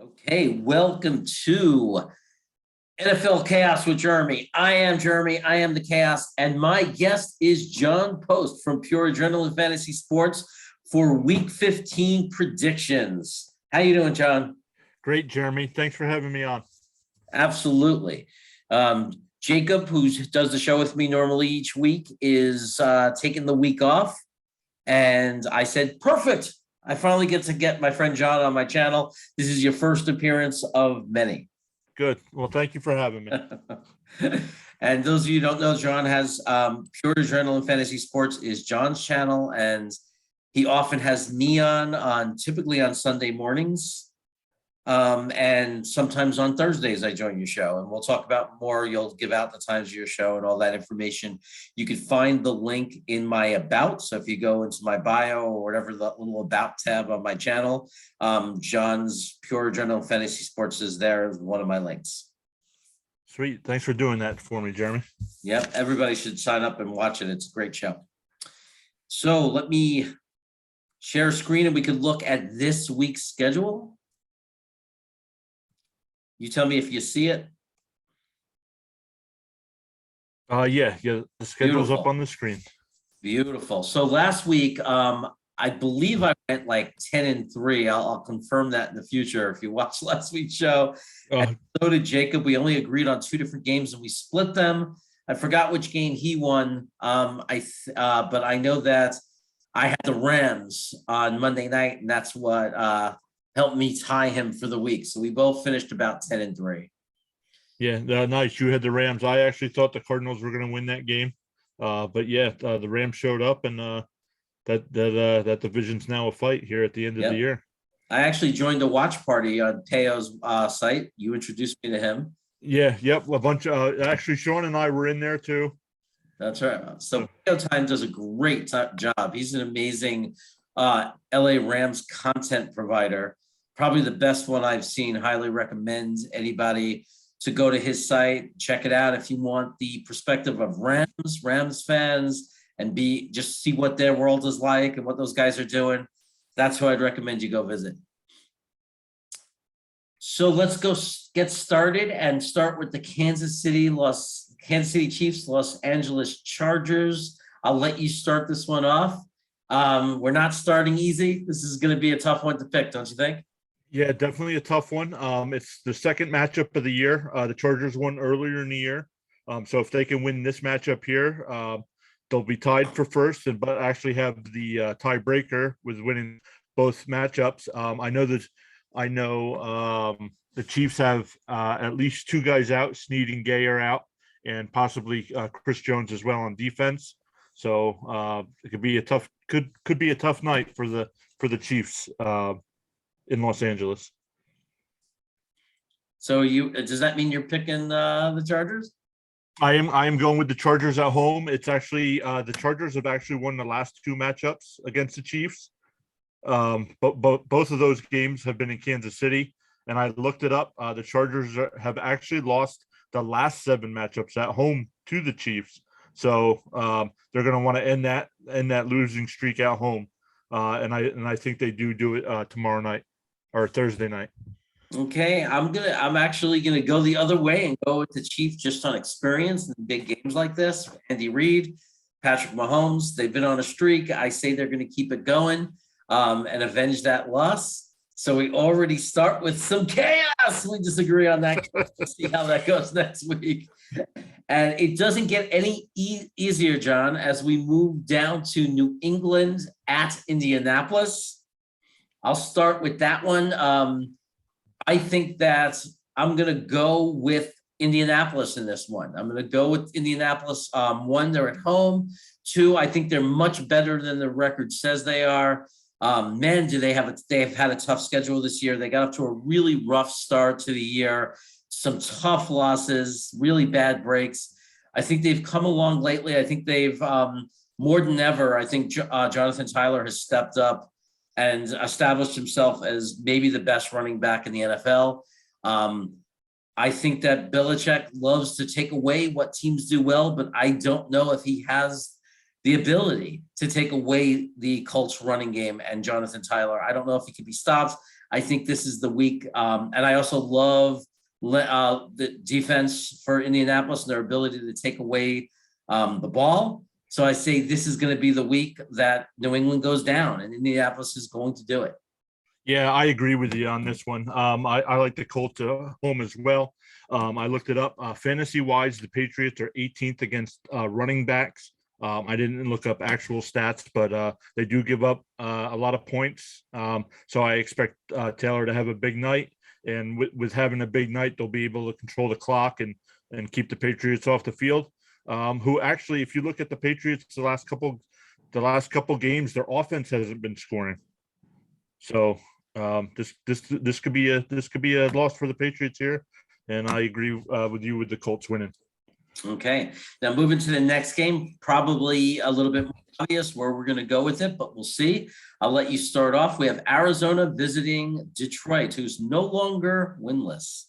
Okay, welcome to NFL Chaos with Jeremy. I am Jeremy. I am the Chaos, and my guest is John Post from Pure Adrenaline Fantasy Sports for Week 15 predictions. How you doing, John? Great, Jeremy. Thanks for having me on. Absolutely. Jacob, who does the show with me normally each week, is taking the week off, and I said, perfect. I finally get my friend John on my channel. This is your first appearance of many. Good. Well, thank you for having me. And those of you who don't know, John has Pure Adrenaline Fantasy Sports is John's channel, and he often has me on typically on Sunday mornings. And sometimes on Thursdays I join your show, and we'll talk about more. You'll give out the times of your show and all that information. You can find the link in my about. So if you go into my bio or whatever, the little about tab on my channel, John's Pure Adrenaline Fantasy Sports is there, one of my links. Sweet. Thanks for doing that for me, Jeremy. Yep. Everybody should sign up and watch it. It's a great show. So let me share a screen and we could look at this week's schedule. You tell me if you see it. Yeah. The schedule's Beautiful. up on the screen. Beautiful. So last week, I believe I went like 10-3. I'll confirm that in the future if you watched last week's show. And so did Jacob. We only agreed on two different games and we split them. I forgot which game he won. But I know that I had the Rams on Monday night, and that's what helped me tie him for the week. So we both finished about 10-3. Yeah, nice. You had the Rams. I actually thought the Cardinals were going to win that game. But yeah, the Rams showed up, and that division's now a fight here at the end of the year. I actually joined a watch party on Teo's site. You introduced me to him. Yeah, yep. A bunch of actually Sean and I were in there too. That's right. So Teo Time does a great job. He's an amazing LA Rams content provider. Probably the best one I've seen. Highly recommend anybody to go to his site, check it out if you want the perspective of Rams fans, and just see what their world is like and what those guys are doing. That's who I'd recommend you go visit. So let's go get started and start with the Kansas City Chiefs, Los Angeles Chargers. I'll let you start this one off. We're not starting easy. This is going to be a tough one to pick, don't you think? Yeah, definitely a tough one. It's the second matchup of the year. The Chargers won earlier in the year. So if they can win this matchup here, they'll be tied for first, but actually have the tiebreaker with winning both matchups. I know the Chiefs have at least two guys out. Snead and Gay are out, and possibly Chris Jones as well on defense. So it could be a tough night for the Chiefs in Los Angeles. So does that mean you're picking the Chargers? I am going with the Chargers at home. It's actually the Chargers have actually won the last two matchups against the Chiefs. But both of those games have been in Kansas City, and I looked it up. The Chargers have actually lost the last 7 matchups at home to the Chiefs. So they're going to want to end that losing streak at home, and I think they do it tomorrow night or Thursday night. Okay, I'm actually gonna go the other way and go with the Chiefs just on experience in big games like this. Andy Reid, Patrick Mahomes, they've been on a streak. I say they're going to keep it going and avenge that loss. So we already start with some chaos. We disagree on that. Let's see how that goes next week. And it doesn't get any easier, John, as we move down to New England at Indianapolis. I'll start with that one. I think that I'm going to go with Indianapolis in this one. I'm going to go with Indianapolis. 1, they're at home. 2, I think they're much better than the record says they are. Man, they've had a tough schedule this year. They got up to a really rough start to the year. Some tough losses, really bad breaks. I think they've come along lately. I think they've more than ever. I think Jonathan Tyler has stepped up and established himself as maybe the best running back in the NFL. I think that Belichick loves to take away what teams do well, but I don't know if he has the ability to take away the Colts running game and Jonathan Tyler. I don't know if he can be stopped. I think this is the week. And I also love the defense for Indianapolis and their ability to take away the ball. So I say this is going to be the week that New England goes down, and Indianapolis is going to do it. Yeah, I agree with you on this one. I like the Colts home as well. I looked it up. Fantasy wise, the Patriots are 18th against running backs. I didn't look up actual stats, but they do give up a lot of points. So I expect Taylor to have a big night. And with having a big night, they'll be able to control the clock and keep the Patriots off the field. Who actually, if you look at the Patriots, the last couple games, their offense hasn't been scoring. So this could be a loss for the Patriots here, and I agree with you with the Colts winning. Okay, now moving to the next game, probably a little bit more obvious where we're going to go with it, but we'll see. I'll let you start off. We have Arizona visiting Detroit, who's no longer winless.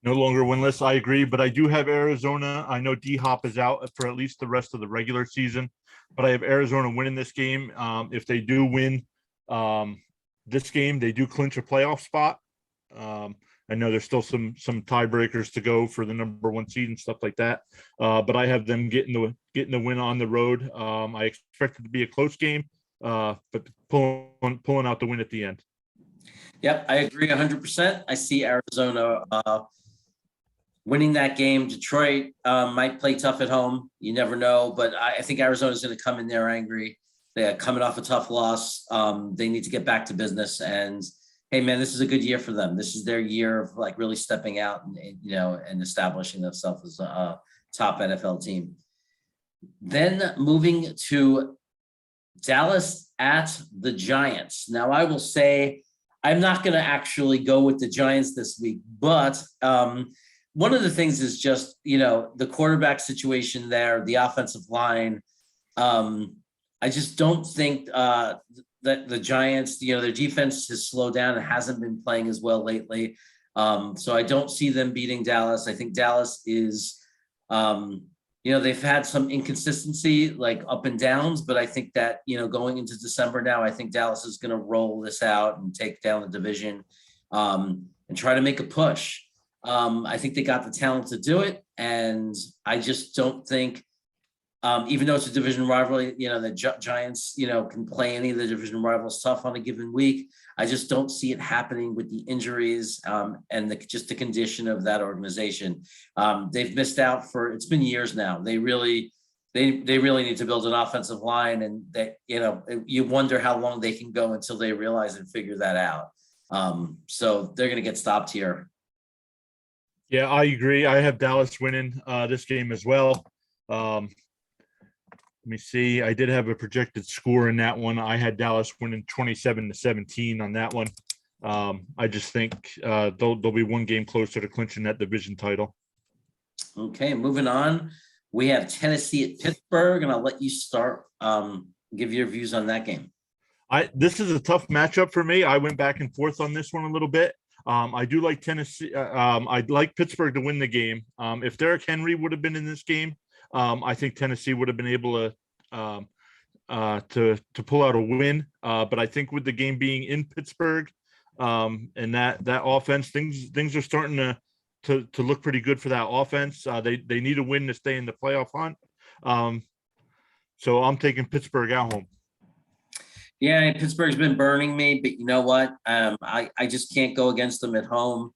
No longer winless. I agree, but I do have Arizona. I know D-Hop is out for at least the rest of the regular season, but I have Arizona winning this game. If they do win this game, they do clinch a playoff spot. I know there's still some tiebreakers to go for the number 1 seed and stuff like that, but I have them getting the win on the road. I expect it to be a close game, but pulling out the win at the end. Yep, I agree 100%. I see Arizona winning that game. Detroit might play tough at home. You never know, but I think Arizona's going to come in there angry. They're coming off a tough loss. They need to get back to business. And hey, man, this is a good year for them. This is their year of like really stepping out and establishing themselves as a top NFL team. Then moving to Dallas at the Giants. Now, I will say I'm not going to actually go with the Giants this week, but one of the things is just, the quarterback situation there, the offensive line. I just don't think that the Giants, their defense has slowed down and hasn't been playing as well lately. So I don't see them beating Dallas. I think Dallas is, they've had some inconsistency, like up and downs, but I think that, going into December now, I think Dallas is going to roll this out and take down the division and try to make a push. I think they got the talent to do it. And I just don't think, even though it's a division rivalry, the Giants, can play any of the division rivals tough on a given week. I just don't see it happening with the injuries and just the condition of that organization. They've missed out it's been years now. They really need to build an offensive line, and that, you wonder how long they can go until they realize and figure that out. So they're going to get stopped here. Yeah, I agree. I have Dallas winning this game as well. Let me see. I did have a projected score in that one. I had Dallas winning 27-17 on that one. I just think they'll be one game closer to clinching that division title. Okay, moving on. We have Tennessee at Pittsburgh, and I'll let you start. Give your views on that game. This is a tough matchup for me. I went back and forth on this one a little bit. I do like Tennessee. I'd like Pittsburgh to win the game. If Derrick Henry would have been in this game, I think Tennessee would have been able to pull out a win. But I think with the game being in Pittsburgh and that offense, things are starting to look pretty good for that offense. They need a win to stay in the playoff hunt. So I'm taking Pittsburgh at home. Yeah, Pittsburgh's been burning me, but you know what? I just can't go against them at home.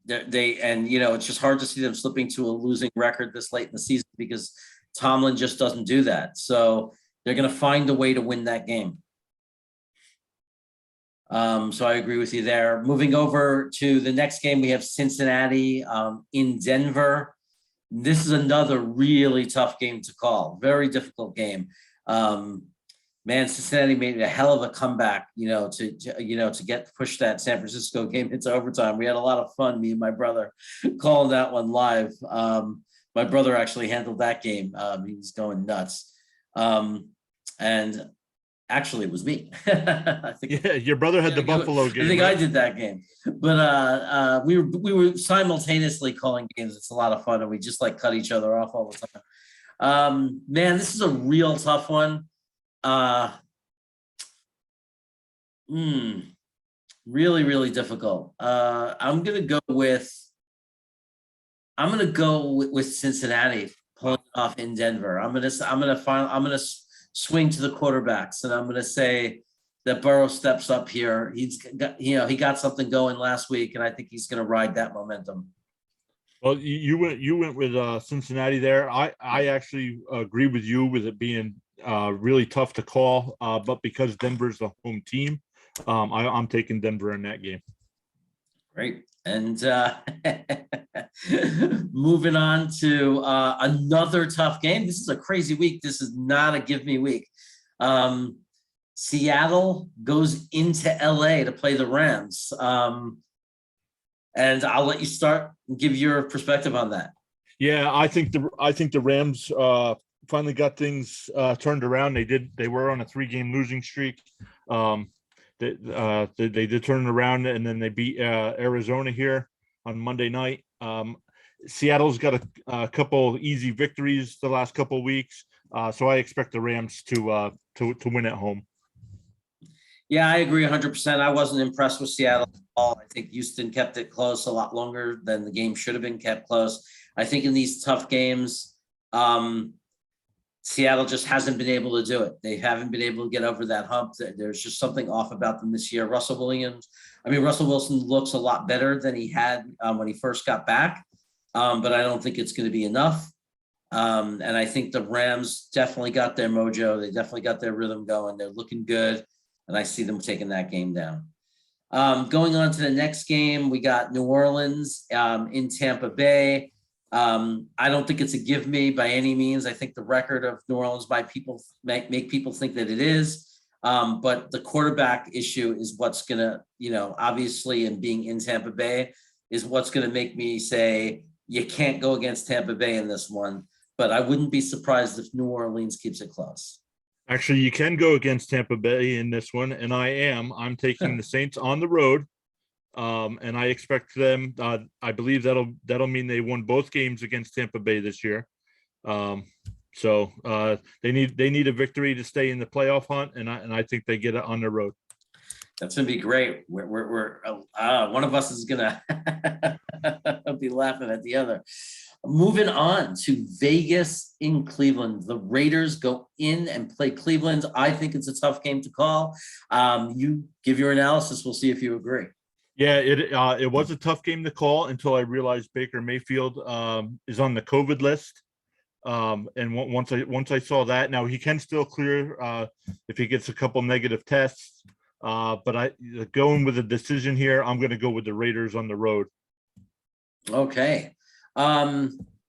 It's just hard to see them slipping to a losing record this late in the season because Tomlin just doesn't do that. So they're going to find a way to win that game. So I agree with you there. Moving over to the next game, we have Cincinnati in Denver. This is another really tough game to call. Very difficult game. Cincinnati made a hell of a comeback, to push that San Francisco game into overtime. We had a lot of fun, me and my brother, calling that one live. My brother actually handled that game. He was going nuts. And actually it was me. I think, yeah, your brother had the Buffalo game. I think I did that game. But we were simultaneously calling games. It's a lot of fun, and we just cut each other off all the time. This is a real tough one. Really, really difficult. I'm gonna go with Cincinnati pulling it off in Denver. I'm gonna swing to the quarterbacks, and I'm gonna say that Burrow steps up here. He got something going last week, and I think he's gonna ride that momentum. Well, you went with Cincinnati there. I actually agree with you with it being really tough to call, but because Denver's the home team, I'm taking Denver in that game. Great. And moving on to another tough game. This is a crazy week. This is not a give me week. Seattle goes into LA to play the Rams. And I'll let you start and give your perspective on that. Yeah, I think the Rams finally got things turned around. They were on a 3-game losing streak. They did turn it around, and then they beat Arizona here on Monday night. Seattle's got a couple easy victories the last couple of weeks, so I expect the Rams to win at home. Yeah, I agree 100%. I wasn't impressed with Seattle at all. I think Houston kept it close a lot longer than the game should have been kept close. I think in these tough games, Seattle just hasn't been able to do it. They haven't been able to get over that hump. There's just something off about them this year. Russell Wilson looks a lot better than he had when he first got back, but I don't think it's going to be enough. And I think the Rams definitely got their mojo. They definitely got their rhythm going. They're looking good, and I see them taking that game down. Going on to the next game, we got New Orleans in Tampa Bay. I don't think it's a give me by any means. I think the record of New Orleans make people think that it is. But the quarterback issue is what's going to, obviously, and being in Tampa Bay is what's going to make me say you can't go against Tampa Bay in this one. But I wouldn't be surprised if New Orleans keeps it close. Actually, you can go against Tampa Bay in this one, and I'm taking the Saints on the road. And I expect them. I believe that'll mean they won both games against Tampa Bay this year. So they need a victory to stay in the playoff hunt, and I think they get it on the road. That's gonna be great. We're one of us is gonna be laughing at the other. Moving on to Vegas in Cleveland. The Raiders go in and play Cleveland. I think it's a tough game to call. You give your analysis. We'll see if you agree. Yeah, it was a tough game to call until I realized Baker Mayfield is on the COVID list. And once I saw that, now he can still clear if he gets a couple negative tests. But going with a decision here, I'm going to go with the Raiders on the road. Okay.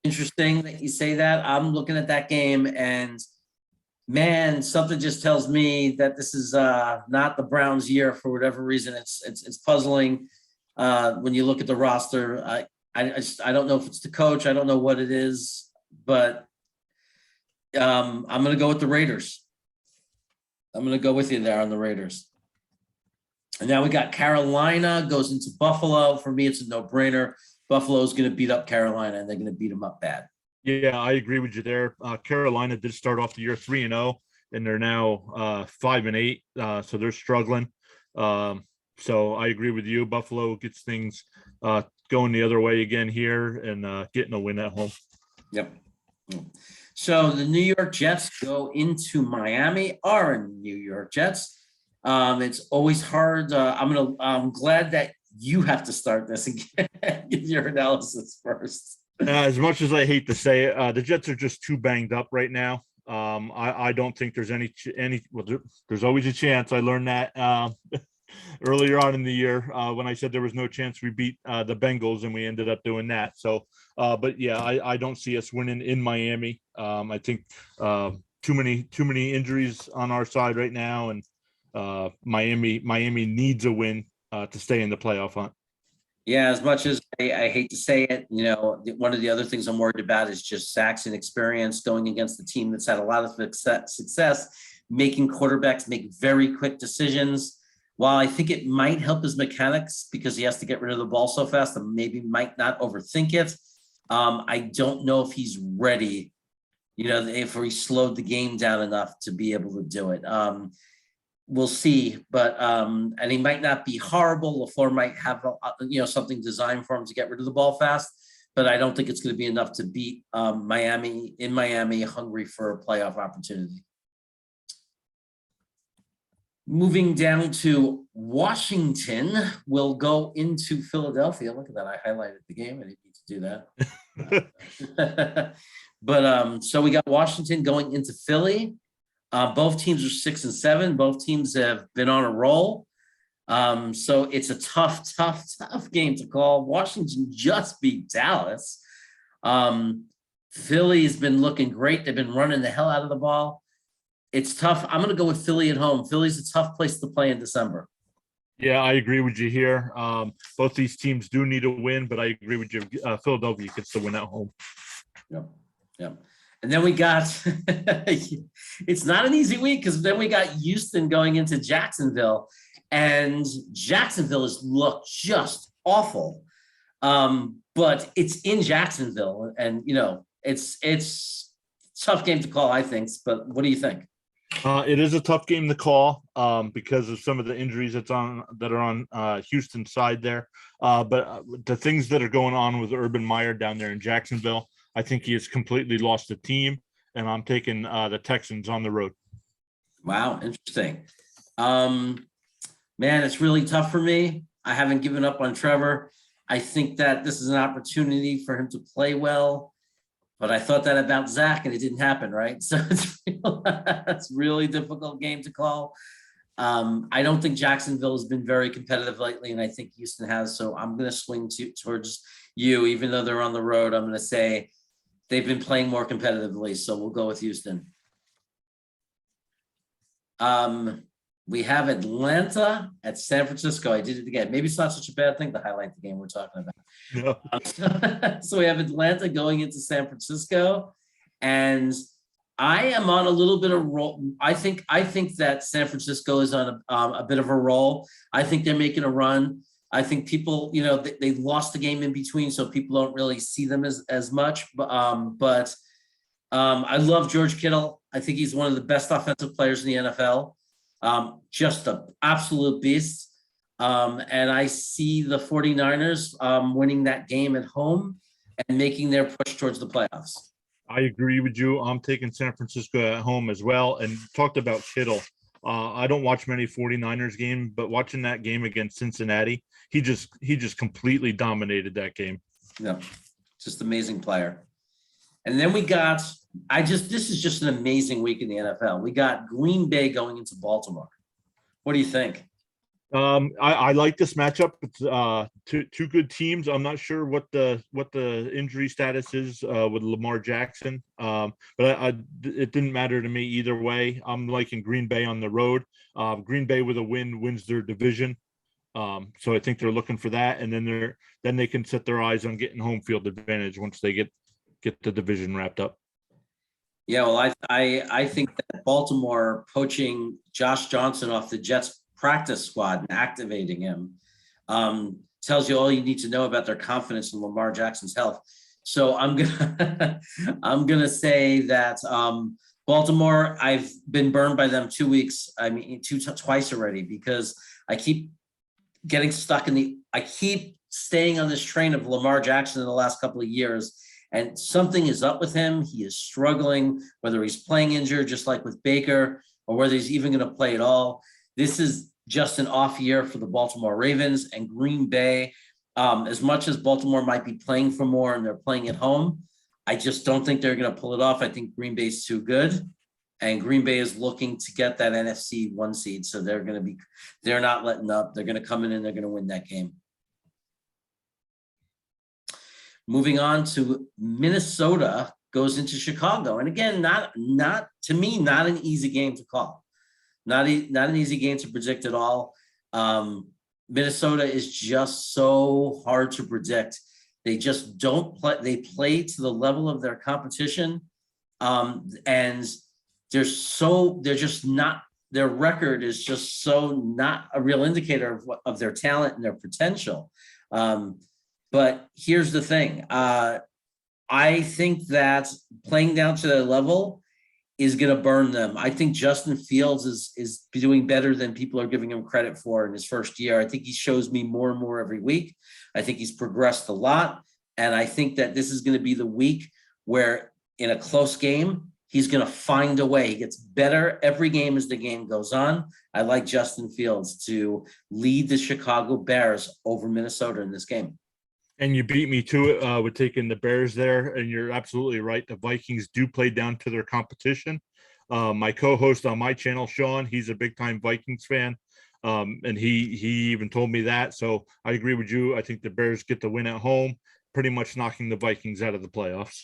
Interesting that you say that. I'm looking at that game, and man, something just tells me that this is not the Browns' year for whatever reason. It's puzzling when you look at the roster. I don't know if it's the coach. I don't know what it is, but I'm going to go with the Raiders. I'm going to go with you there on the Raiders. And now we got Carolina goes into Buffalo. For me, it's a no-brainer. Buffalo's going to beat up Carolina, and they're going to beat them up bad. Yeah, I agree with you there. Carolina did start off the year 3-0, and they're now 5-8, so they're struggling. So I agree with you. Buffalo gets things going the other way again here and getting a win at home. Yep. So the New York Jets go into Miami. Are New York Jets? It's always hard. I'm glad that you have to start this and give your analysis first. As much as I hate to say it, the Jets are just too banged up right now. I don't think there's any. Well, there's always a chance. I learned that earlier on in the year when I said there was no chance we beat the Bengals, and we ended up doing that. So, but yeah, I don't see us winning in Miami. I think too many injuries on our side right now, and Miami needs a win to stay in the playoff hunt. Yeah, as much as I hate to say it, one of the other things I'm worried about is just sacks and experience going against the team that's had a lot of success making quarterbacks make very quick decisions. While I think it might help his mechanics because he has to get rid of the ball so fast and maybe might not overthink it, I don't know if he's ready, if he slowed the game down enough to be able to do it. we'll see, but and he might not be horrible. LaFleur might have something designed for him to get rid of the ball fast, but I don't think it's going to be enough to beat Miami in Miami, hungry for a playoff opportunity. Moving down to Washington, we'll go into Philadelphia. Look at that. I highlighted the game. I didn't need to do that. But so we got Washington going into Philly. Both teams are 6-7. Both teams have been on a roll. So it's a tough game to call. Washington just beat Dallas. Philly's been looking great. They've been running the hell out of the ball. It's tough. I'm going to go with Philly at home. Philly's a tough place to play in December. Yeah, I agree with you here. Both these teams do need a win, but I agree with you. Philadelphia gets the win at home. Yep. And then we got, it's not an easy week because then we got Houston going into Jacksonville, and Jacksonville has looked just awful. But it's in Jacksonville, and it's a tough game to call, I think. But what do you think? It is a tough game to call because of some of the injuries that are on Houston's side there. But the things that are going on with Urban Meyer down there in Jacksonville, I think he has completely lost the team, and I'm taking the Texans on the road. Wow, interesting. Man, it's really tough for me. I haven't given up on Trevor. I think that this is an opportunity for him to play well. But I thought that about Zach, and it didn't happen, right? So it's really difficult game to call. I don't think Jacksonville has been very competitive lately, and I think Houston has. So I'm going to swing towards you, even though they're on the road. I'm going to say they've been playing more competitively, so we'll go with Houston. We have Atlanta at San Francisco. I did it again. Maybe it's not such a bad thing to highlight the game we're talking about. No. So we have Atlanta going into San Francisco, and I am on a little bit of roll. I think that San Francisco is on a bit of a roll. I think they're making a run. I think people, they lost the game in between, so people don't really see them as much. But I love George Kittle. I think he's one of the best offensive players in the NFL. Just an absolute beast. And I see the 49ers winning that game at home and making their push towards the playoffs. I agree with you. I'm taking San Francisco at home as well. And talked about Kittle. I don't watch many 49ers games, but watching that game against Cincinnati, he just completely dominated that game. Yeah, just amazing player. And then we got, this is just an amazing week in the NFL. We got Green Bay going into Baltimore. What do you think? I like this matchup. It's two good teams. I'm not sure what the injury status is with Lamar Jackson, but it didn't matter to me either way. I'm liking Green Bay on the road. Green Bay with a win wins their division, so I think they're looking for that, and then they can set their eyes on getting home field advantage once they get the division wrapped up. Yeah, well, I think that Baltimore poaching Josh Johnson off the Jets practice squad and activating him tells you all you need to know about their confidence in Lamar Jackson's health. So I'm gonna say that Baltimore, I've been burned by them 2 weeks. I mean, twice already, because I keep getting stuck I keep staying on this train of Lamar Jackson in the last couple of years. And something is up with him. He is struggling, whether he's playing injured, just like with Baker, or whether he's even going to play at all. This is just an off year for the Baltimore Ravens and Green Bay. As much as Baltimore might be playing for more and they're playing at home, I just don't think they're going to pull it off. I think Green Bay's too good. And Green Bay is looking to get that NFC 1 seed. So they're not letting up. They're going to come in and they're going to win that game. Moving on to Minnesota goes into Chicago. And again, not to me, not an easy game to call. Not an easy game to predict at all. Minnesota is just so hard to predict. They just don't play. They play to the level of their competition. And they're just not, their record is just so not a real indicator of their talent and their potential. But here's the thing. I think that playing down to their level is going to burn them. I think Justin Fields is doing better than people are giving him credit for in his first year. I think he shows me more and more every week. I think he's progressed a lot. And I think that this is going to be the week where in a close game, he's going to find a way. He gets better every game as the game goes on. I like Justin Fields to lead the Chicago Bears over Minnesota in this game. And you beat me to it with taking the Bears there, and you're absolutely right. The Vikings do play down to their competition. My co-host on my channel, Sean, he's a big-time Vikings fan, and he even told me that. So I agree with you. I think the Bears get the win at home, pretty much knocking the Vikings out of the playoffs.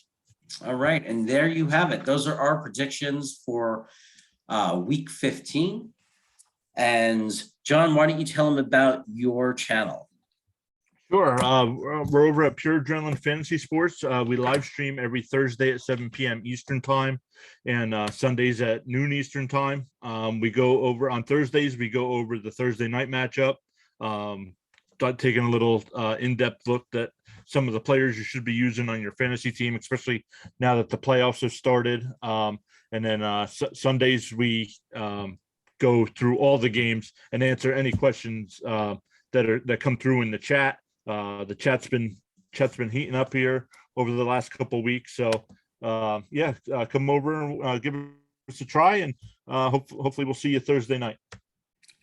All right, and there you have it. Those are our predictions for Week 15. And John, why don't you tell them about your channel? Sure. We're over at Pure Adrenaline Fantasy Sports. We live stream every Thursday at 7 p.m. Eastern time and Sundays at noon Eastern time. We go over on Thursdays, we go over the Thursday night matchup, taking a little in-depth look at some of the players you should be using on your fantasy team, especially now that the playoffs have started. And then Sundays, we go through all the games and answer any questions that come through in the chat. The chat's been heating up here over the last couple of weeks. So come over and give us a try, and hopefully we'll see you Thursday night.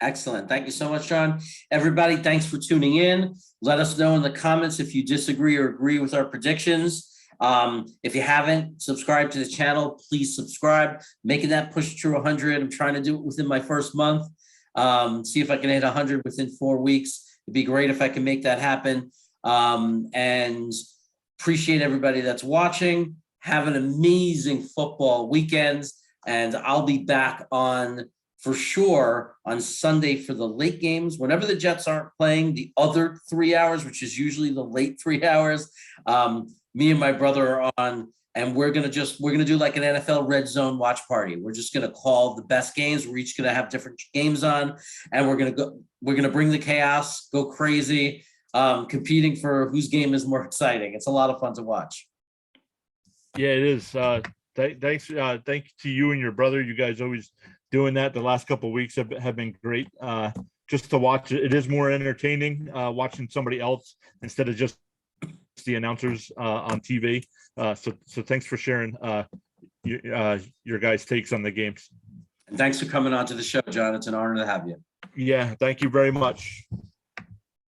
Excellent. Thank you so much, John. Everybody, thanks for tuning in. Let us know in the comments if you disagree or agree with our predictions. If you haven't subscribed to the channel, please subscribe. Making that push through 100. I'm trying to do it within my first month. See if I can hit 100 within 4 weeks. It'd be great if I can make that happen. And appreciate everybody that's watching. Have an amazing football weekend. And I'll be back on, for sure, on Sunday for the late games. Whenever the Jets aren't playing, the other 3 hours, which is usually the late 3 hours, me and my brother are on. And we're gonna do like an NFL red zone watch party. We're just gonna call the best games. We're each gonna have different games on, and we're gonna bring the chaos, go crazy, competing for whose game is more exciting. It's a lot of fun to watch. Yeah, it is. Thanks to you and your brother. You guys always doing that. The last couple of weeks have been great. Just to watch it is more entertaining watching somebody else instead of just the announcers on TV. So thanks for sharing your guys' takes on the games. And thanks for coming on to the show, John. It's an honor to have you. Yeah, thank you very much.